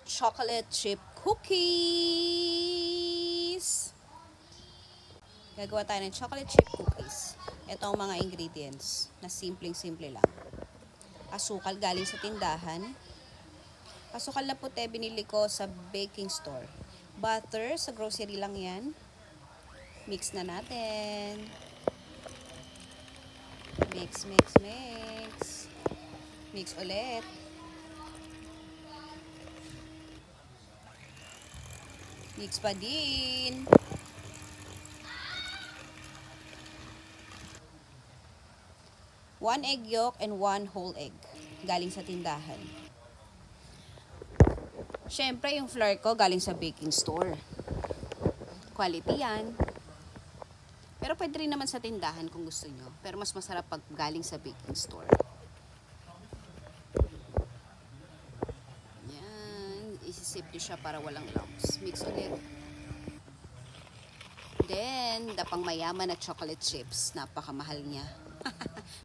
chocolate chip cookies. Gagawa tayo ng chocolate chip cookies. Ito ang mga ingredients na simpleng-simple lang. Asukal galing sa tindahan. Asukal na puti binili ko sa baking store. Butter, sa grocery lang yan. Mix na natin. Mix, mix, mix. Mix ulit. Mix pa din. One egg yolk and 1 whole egg. Galing sa tindahan. Siyempre, yung flour ko galing sa baking store. Quality yan. Pero pwede rin naman sa tindahan kung gusto nyo. Pero mas masarap pag galing sa baking store. Yan. Isisip nyo siya para walang lumps. Mix ulit. Then, dapang mayaman na chocolate chips. Napakamahal niya.